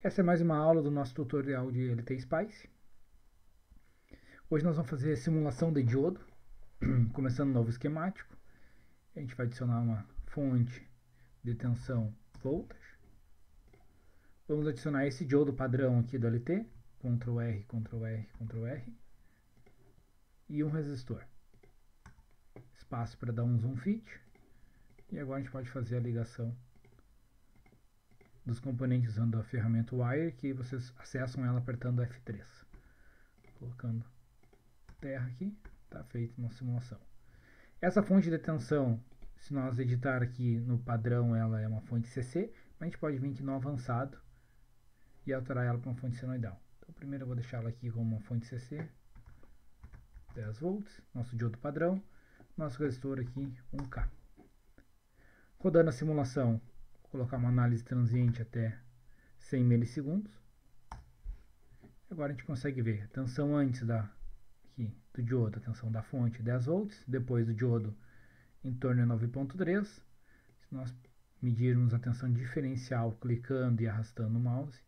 Essa é mais uma aula do nosso tutorial de LTSpice. Hoje nós vamos fazer simulação de diodo, começando um novo esquemático. A gente vai adicionar uma fonte de tensão voltage. Vamos adicionar esse diodo padrão aqui do LT, Ctrl R, Ctrl R, Ctrl R, e um resistor. Espaço para dar um zoom fit. E agora a gente pode fazer a ligação dos componentes usando a ferramenta Wire, que vocês acessam ela apertando F3. Colocando terra aqui, está feita uma simulação. Essa fonte de tensão, se nós editar aqui no padrão, ela é uma fonte CC, mas a gente pode vir aqui no avançado e alterar ela para uma fonte senoidal. Então primeiro eu vou deixar ela aqui como uma fonte CC, 10 volts, nosso diodo padrão, nosso resistor aqui 1K. Rodando a simulação, vou colocar uma análise transiente até 100 milissegundos. Agora a gente consegue ver a tensão antes aqui do diodo, a tensão da fonte 10 volts, depois do diodo em torno de 9.3. Se nós medirmos a tensão diferencial clicando e arrastando o mouse,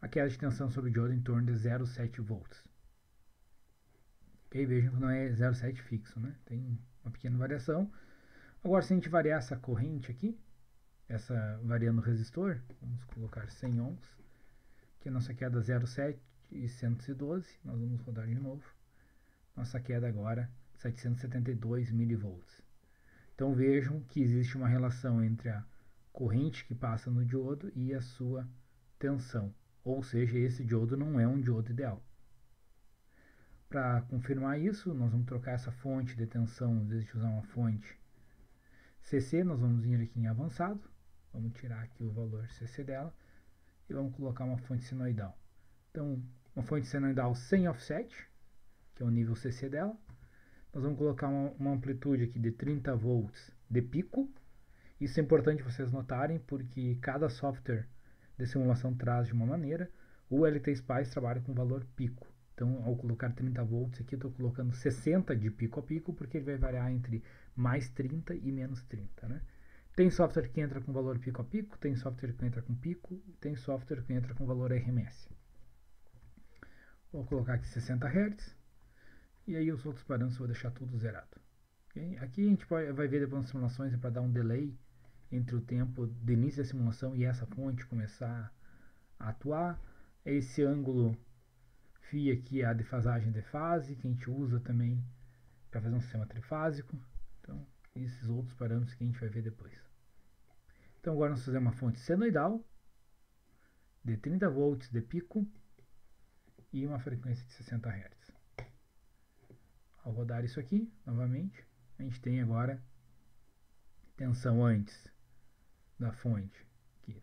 a queda de tensão sobre o diodo em torno de 0,7 volts. Ok, vejam que não é 0,7 fixo, né? Tem uma pequena variação. Agora, se a gente variar essa corrente aqui, variando o resistor, vamos colocar 100 ohms, que a nossa queda 0,7 e 112, nós vamos rodar de novo. Nossa queda agora 772 milivolts. Então vejam que existe uma relação entre a corrente que passa no diodo e a sua tensão, ou seja, esse diodo não é um diodo ideal. Para confirmar isso, nós vamos trocar essa fonte de tensão, em vez de usar uma fonte CC, nós vamos vir aqui em avançado, vamos tirar aqui o valor CC dela e vamos colocar uma fonte senoidal. Então, uma fonte senoidal sem offset, que é o nível CC dela. Nós vamos colocar uma amplitude aqui de 30 volts de pico. Isso é importante vocês notarem, porque cada software de simulação traz de uma maneira. O LTSpice trabalha com valor pico. Então, ao colocar 30 volts aqui, estou colocando 60 de pico a pico, porque ele vai variar entre mais 30 e menos 30. Né? Tem software que entra com valor pico a pico, tem software que entra com pico, tem software que entra com valor RMS. Vou colocar aqui 60 Hz. E aí os outros parâmetros eu vou deixar tudo zerado. Okay? Aqui a gente vai ver depois nas simulações para dar um delay entre o tempo de início da simulação e essa fonte começar a atuar. Esse ângulo φ aqui é a defasagem de fase, que a gente usa também para fazer um sistema trifásico. Então, esses outros parâmetros que a gente vai ver depois. Então agora nós fazemos uma fonte senoidal de 30 volts de pico e uma frequência de 60 Hz. Ao rodar isso aqui, novamente, a gente tem agora tensão antes da fonte, aqui,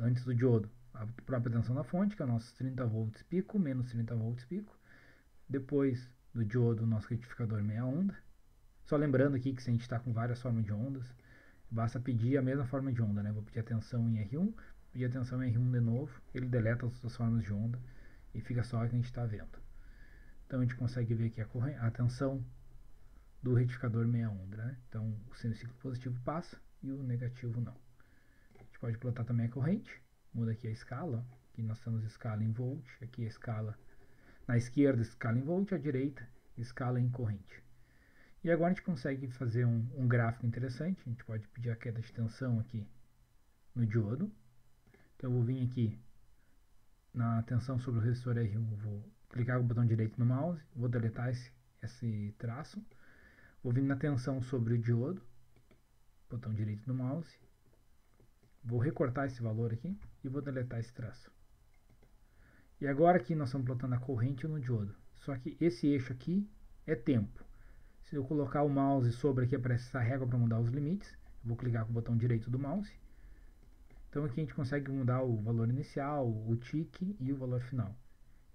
antes do diodo, a própria tensão da fonte, que é o nosso 30 volts pico, menos 30 volts pico. Depois do diodo, o nosso retificador meia onda. Só lembrando aqui que se a gente está com várias formas de ondas, basta pedir a mesma forma de onda, né? Vou pedir a tensão em R1, pedir a tensão em R1 de novo, ele deleta as outras formas de onda e fica só a que a gente está vendo. Então a gente consegue ver aqui a tensão do retificador meia onda. Né? Então o ciclo positivo passa e o negativo não. A gente pode plotar também a corrente, muda aqui a escala, aqui nós temos escala em volt, aqui a escala na esquerda, escala em volt, à direita, escala em corrente. E agora a gente consegue fazer um gráfico interessante, a gente pode pedir a queda de tensão aqui no diodo. Então eu vou vir aqui na tensão sobre o resistor R1, vou clicar com o botão direito no mouse, vou deletar esse traço. Vou vir na tensão sobre o diodo, botão direito no mouse, vou recortar esse valor aqui e vou deletar esse traço. E agora aqui nós estamos plotando a corrente no diodo, só que esse eixo aqui é tempo. Se eu colocar o mouse sobre aqui, aparece essa régua para mudar os limites, eu vou clicar com o botão direito do mouse. Então aqui a gente consegue mudar o valor inicial, o tique e o valor final.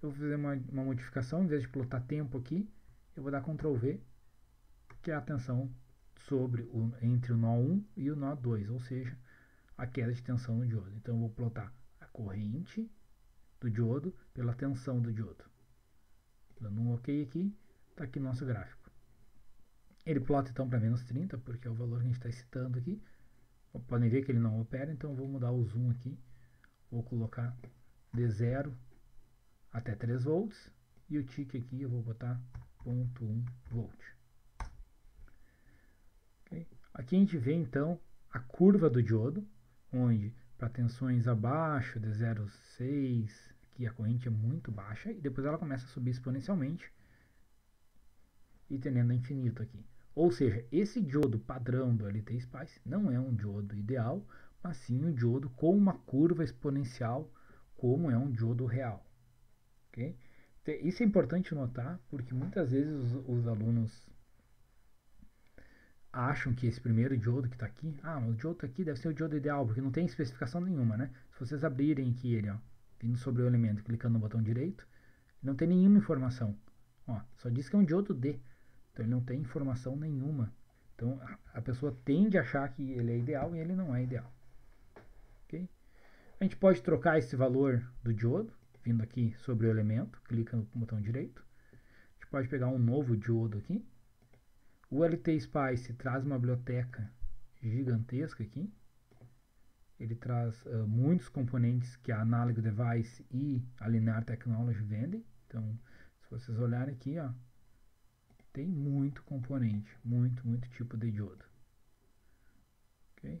Eu vou fazer uma modificação, em vez de plotar tempo aqui, eu vou dar Ctrl V, que é a tensão entre o nó 1 e o nó 2, ou seja, a queda de tensão no diodo. Então eu vou plotar a corrente do diodo pela tensão do diodo. Dando um OK aqui, está aqui o nosso gráfico. Ele plota então para menos 30, porque é o valor que a gente está excitando aqui. Podem ver que ele não opera, então eu vou mudar o zoom aqui Vou colocar de 0 até 3 volts. E o tick aqui eu vou botar 0,1 volt. Okay? Aqui a gente vê então a curva do diodo, onde para tensões abaixo de 0,6, que a corrente é muito baixa, e depois ela começa a subir exponencialmente e tendendo a infinito aqui. Ou seja, esse diodo padrão do LT-Spice não é um diodo ideal, mas sim um diodo com uma curva exponencial, como é um diodo real. Okay? Isso é importante notar, porque muitas vezes os alunos acham que esse primeiro diodo que está aqui, o diodo aqui deve ser o diodo ideal, porque não tem especificação nenhuma, né? Se vocês abrirem aqui ele, ó, vindo sobre o elemento, clicando no botão direito, não tem nenhuma informação. Ó, só diz que é um diodo D, então ele não tem informação nenhuma. Então a pessoa tende a achar que ele é ideal e ele não é ideal. Okay? A gente pode trocar esse valor do diodo, vindo aqui sobre o elemento, clica no botão direito. A gente pode pegar um novo diodo aqui. O LT-Spice traz uma biblioteca gigantesca aqui. Ele traz muitos componentes que a Analog Device e a Linear Technology vendem. Então, se vocês olharem aqui, ó, tem muito componente, muito tipo de diodo. Okay?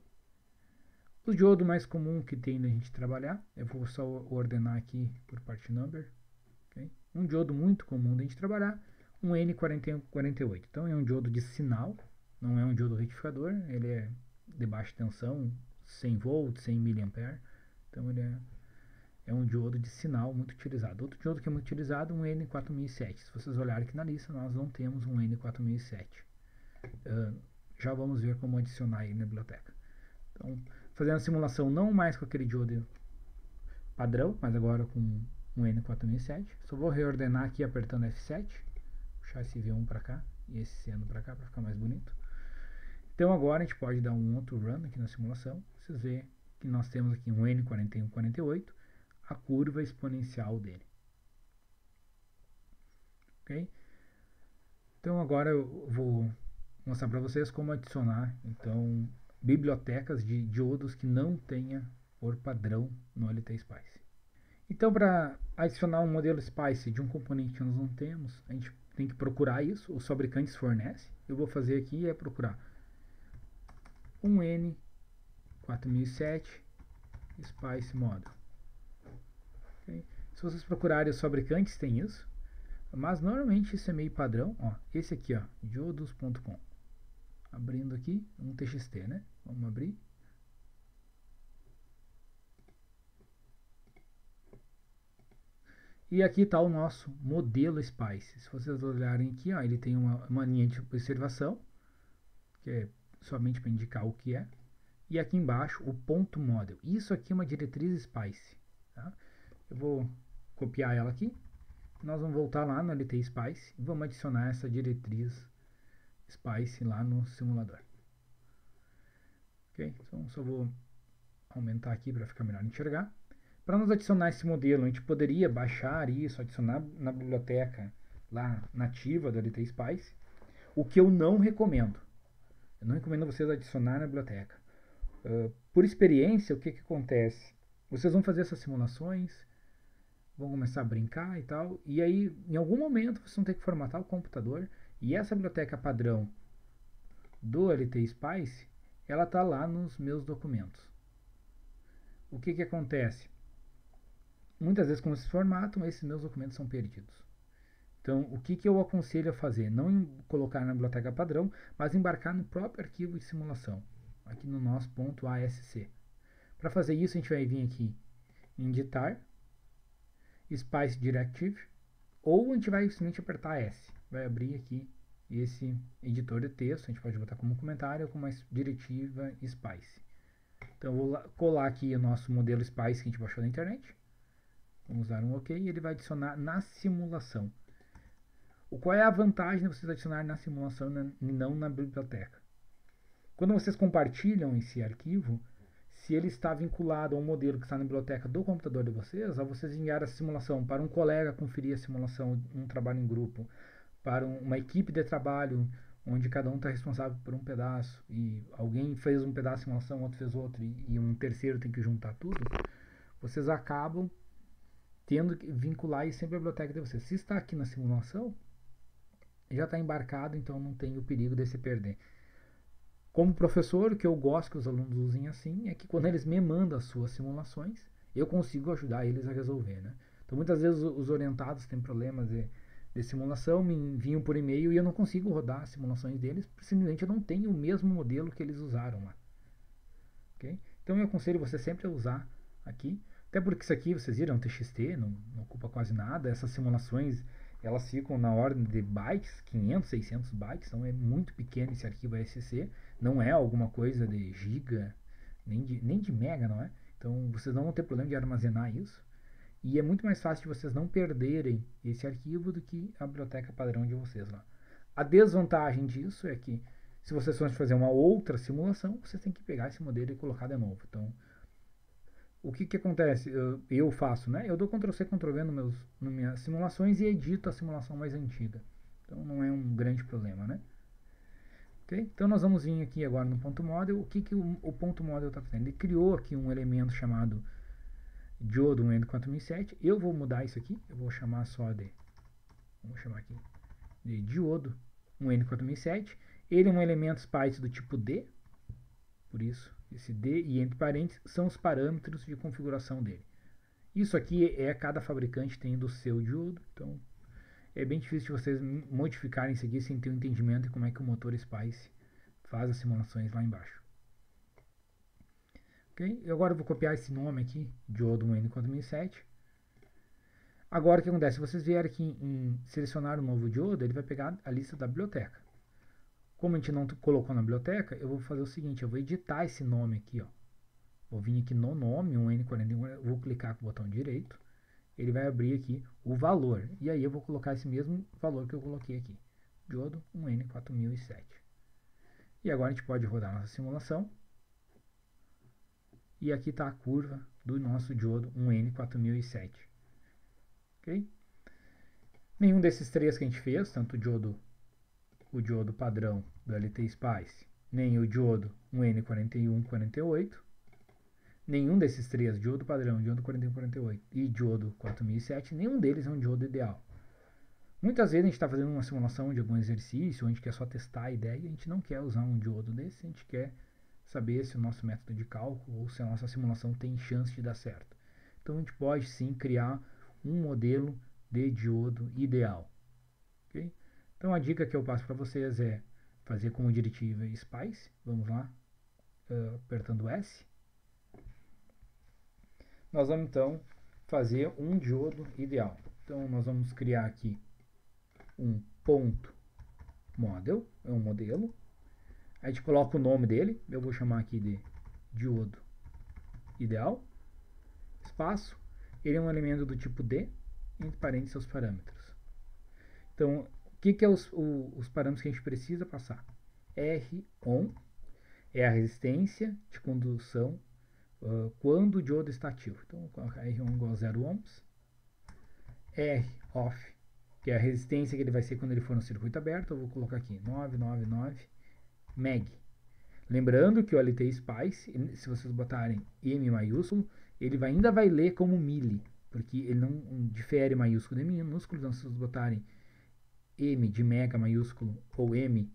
O diodo mais comum que tem da gente trabalhar, eu vou só ordenar aqui por part number. Okay? Um diodo muito comum da gente trabalhar, um N4148. Então é um diodo de sinal, não é um diodo retificador, ele é de baixa tensão, 100 volts, 100 mA. Então ele é um diodo de sinal muito utilizado. Outro diodo que é muito utilizado é um N4007. Se vocês olharem aqui na lista, nós não temos um N4007. Já vamos ver como adicionar ele na biblioteca. Então, fazendo a simulação não mais com aquele diodo padrão, mas agora com um N4007. Só vou reordenar aqui apertando F7. Puxar esse V1 para cá e esse seno para cá para ficar mais bonito. Então agora a gente pode dar um outro run aqui na simulação. Vocês veem que nós temos aqui um N4148, a curva exponencial dele. Ok? Então agora eu vou mostrar para vocês como adicionar então bibliotecas de diodos que não tenha por padrão no LT-Spice. Então, para adicionar um modelo SPICE de um componente que nós não temos, a gente tem que procurar isso, os fabricantes fornecem. Eu vou fazer aqui é procurar um N4007 SPICE Model. Okay? Se vocês procurarem os fabricantes, tem isso. Mas normalmente isso é meio padrão. Ó, esse aqui, ó, diodos.com. Abrindo aqui um TXT, né? Vamos abrir. E aqui está o nosso modelo SPICE. Se vocês olharem aqui, ó, ele tem uma linha de observação, que é somente para indicar o que é. E aqui embaixo o ponto model. Isso aqui é uma diretriz SPICE. Tá? Eu vou copiar ela aqui. Nós vamos voltar lá no LT-Spice e vamos adicionar essa diretriz SPICE lá no simulador. Ok? Então só vou aumentar aqui para ficar melhor enxergar. Para nos adicionar esse modelo, a gente poderia baixar isso, adicionar na biblioteca lá nativa do LT-Spice, o que eu não recomendo. Eu não recomendo vocês adicionar na biblioteca. Por experiência, o que acontece? Vocês vão fazer essas simulações, vão começar a brincar e tal, e aí em algum momento vocês vão ter que formatar o computador, e essa biblioteca padrão do LT-Spice, ela está lá nos meus documentos. O que acontece? Muitas vezes, quando se formatam, esses meus documentos são perdidos. Então, o que eu aconselho a fazer? Não colocar na biblioteca padrão, mas embarcar no próprio arquivo de simulação, aqui no nosso .asc. Para fazer isso, a gente vai vir aqui em editar, Spice Directive, ou a gente vai simplesmente apertar S. Vai abrir aqui esse editor de texto, a gente pode botar como comentário ou como diretiva Spice. Então, eu vou colar aqui o nosso modelo Spice que a gente baixou na internet. Vamos dar um OK e ele vai adicionar na simulação. Qual é a vantagem de vocês adicionar na simulação e não na biblioteca? Quando vocês compartilham esse arquivo, se ele está vinculado a um modelo que está na biblioteca do computador de vocês, ao vocês enviar a simulação para um colega conferir a simulação, um trabalho em grupo, para uma equipe de trabalho, onde cada um está responsável por um pedaço, e alguém fez um pedaço de simulação, outro fez outro, e um terceiro tem que juntar tudo, vocês acabam tendo que vincular isso sempre à biblioteca de vocês. Se está aqui na simulação, já está embarcado, então não tem o perigo de se perder. Como professor, o que eu gosto que os alunos usem assim é que quando eles me mandam as suas simulações, eu consigo ajudar eles a resolver, né? Então muitas vezes os orientados têm problemas de simulação, me enviam por e-mail e eu não consigo rodar as simulações deles, porque simplesmente eu não tenho o mesmo modelo que eles usaram lá. Okay? Então eu aconselho você sempre a usar aqui, até porque isso aqui, vocês viram, é um TXT, não ocupa quase nada, essas simulações elas ficam na ordem de bytes, 500, 600 bytes, então é muito pequeno esse arquivo ASC, não é alguma coisa de giga, nem de mega, não é? Então vocês não vão ter problema de armazenar isso. E é muito mais fácil de vocês não perderem esse arquivo do que a biblioteca padrão de vocês lá. A desvantagem disso é que se vocês forem fazer uma outra simulação, vocês têm que pegar esse modelo e colocar de novo. Então, o que acontece? Eu faço, né? Eu dou Ctrl+C, Ctrl+V nas minhas simulações e edito a simulação mais antiga. Então, não é um grande problema, né? Okay? Então, nós vamos vir aqui agora no ponto model. O que o ponto model está fazendo? Ele criou aqui um elemento chamado diodo N4007. Eu vou mudar isso aqui. Eu vou chamar só de... Vamos chamar aqui de diodo N4007. Ele é um elemento SPICE do tipo D. Por isso, esse D e entre parênteses são os parâmetros de configuração dele. Isso aqui cada fabricante tem do seu diodo, então é bem difícil de vocês modificarem isso aqui sem ter um entendimento de como é que o motor SPICE faz as simulações lá embaixo. Ok? E agora eu vou copiar esse nome aqui, diodo N4007. Agora o que acontece? Se vocês vierem aqui em selecionar um novo diodo, ele vai pegar a lista da biblioteca. Como a gente não colocou na biblioteca, eu vou fazer o seguinte, eu vou editar esse nome aqui, ó. Vou vir aqui no nome, um N41, vou clicar com o botão direito, ele vai abrir aqui o valor, e aí eu vou colocar esse mesmo valor que eu coloquei aqui, diodo um N4007. E agora a gente pode rodar nossa simulação, e aqui está a curva do nosso diodo um N4007. Ok? Nenhum desses três que a gente fez, tanto o diodo padrão do LT Spice, nem o diodo um N4148, nenhum desses três, diodo padrão, diodo 4148 e diodo 4007, nenhum deles é um diodo ideal. Muitas vezes a gente está fazendo uma simulação de algum exercício, onde a gente quer só testar a ideia, e a gente não quer usar um diodo desse, a gente quer saber se o nosso método de cálculo ou se a nossa simulação tem chance de dar certo. Então a gente pode sim criar um modelo de diodo ideal. Okay? Então a dica que eu passo para vocês é fazer como diretiva SPICE. Vamos lá, apertando S. Nós vamos então fazer um diodo ideal. Então nós vamos criar aqui um ponto model, é um modelo. A gente coloca o nome dele, eu vou chamar aqui de diodo ideal. Espaço, ele é um elemento do tipo D, entre parênteses seus parâmetros. Então, o que é os parâmetros que a gente precisa passar? R-ON é a resistência de condução quando o diodo está ativo. Então, vou colocar R-ON igual a 0 ohms. R-OFF, que é a resistência que ele vai ser quando ele for no circuito aberto. Eu vou colocar aqui 999 meg. Lembrando que o LT Spice, se vocês botarem M maiúsculo, ele ainda vai ler como mili, porque ele não difere maiúsculo de minúsculo. Então, se vocês botarem M de mega maiúsculo ou M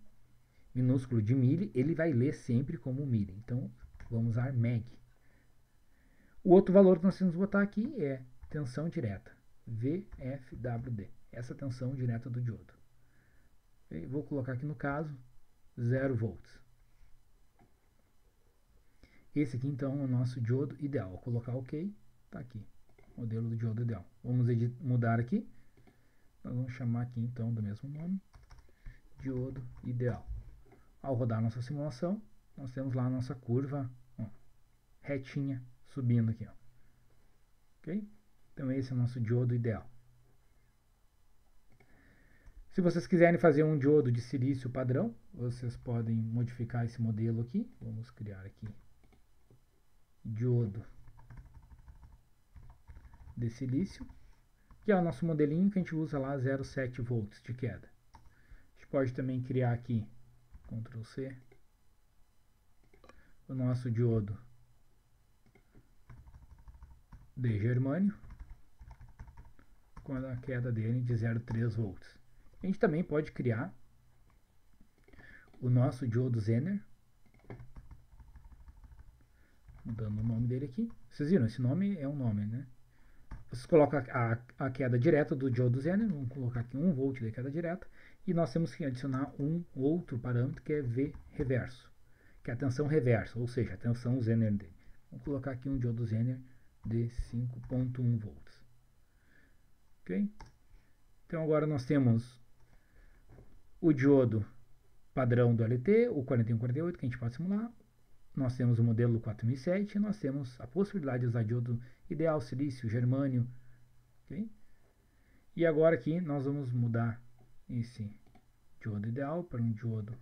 minúsculo de mili, ele vai ler sempre como mili. Então, vamos usar meg. O outro valor que nós temos que botar aqui é tensão direta, VFWD, essa tensão direta do diodo. Eu vou colocar aqui no caso 0 volts. Esse aqui então é o nosso diodo ideal. Vou colocar OK, está aqui, modelo do diodo ideal. Vamos mudar aqui. Nós vamos chamar aqui então do mesmo nome, diodo ideal. Ao rodar nossa simulação, nós temos lá a nossa curva retinha subindo aqui. Ó. Ok? Então esse é o nosso diodo ideal. Se vocês quiserem fazer um diodo de silício padrão, vocês podem modificar esse modelo aqui. Vamos criar aqui diodo de silício, que é o nosso modelinho que a gente usa lá 0,7 volts de queda. A gente pode também criar aqui, Ctrl C, o nosso diodo de germânio com a queda dele de 0,3 volts. A gente também pode criar o nosso diodo Zener, mudando o nome dele aqui. Vocês viram, esse nome é um nome, né? Vocês colocam a queda direta do diodo Zener, vamos colocar aqui 1 volt de queda direta, e nós temos que adicionar um outro parâmetro que é V reverso, que é a tensão reversa, ou seja, a tensão Zener dele. Vamos colocar aqui um diodo Zener de 5.1 volts. Ok? Então agora nós temos o diodo padrão do LT, o 4148, que a gente pode simular. Nós temos o modelo 4007 e nós temos a possibilidade de usar diodo ideal, silício, germânio. Okay? E agora aqui nós vamos mudar esse diodo ideal para um diodo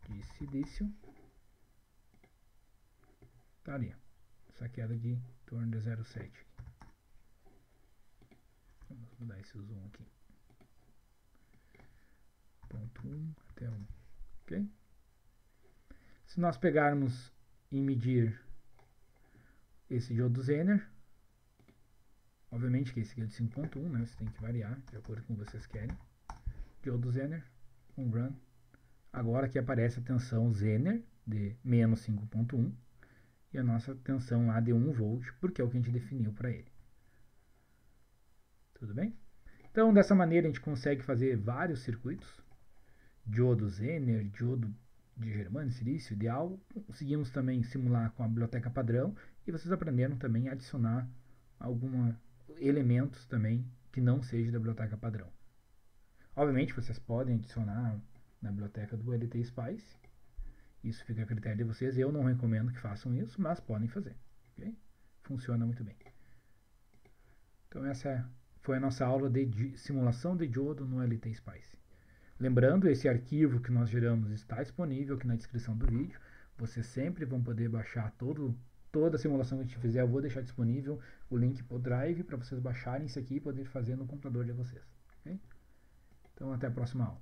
de silício. Tá ali, essa queda de torno de 0,7. Vamos mudar esse zoom aqui. Ponto 1 até 1. Ok? Se nós pegarmos e medir esse diodo Zener, obviamente que esse aqui é de 5.1, né? Você tem que variar de acordo com o que vocês querem. Diodo Zener, run. Agora aqui aparece a tensão Zener de menos 5.1 e a nossa tensão lá de 1 volt, porque é o que a gente definiu para ele. Tudo bem? Então, dessa maneira a gente consegue fazer vários circuitos. Diodo Zener, diodo de germânio, silício, ideal. Conseguimos também simular com a biblioteca padrão e vocês aprenderam também a adicionar alguns elementos também que não seja da biblioteca padrão. Obviamente vocês podem adicionar na biblioteca do LT Spice, isso fica a critério de vocês. Eu não recomendo que façam isso, mas podem fazer. Okay? Funciona muito bem. Então essa foi a nossa aula de simulação de diodo no LT Spice. Lembrando, esse arquivo que nós geramos está disponível aqui na descrição do vídeo. Vocês sempre vão poder baixar toda a simulação que a gente fizer. Eu vou deixar disponível o link para o Drive para vocês baixarem isso aqui e poder fazer no computador de vocês. Okay? Então até a próxima aula.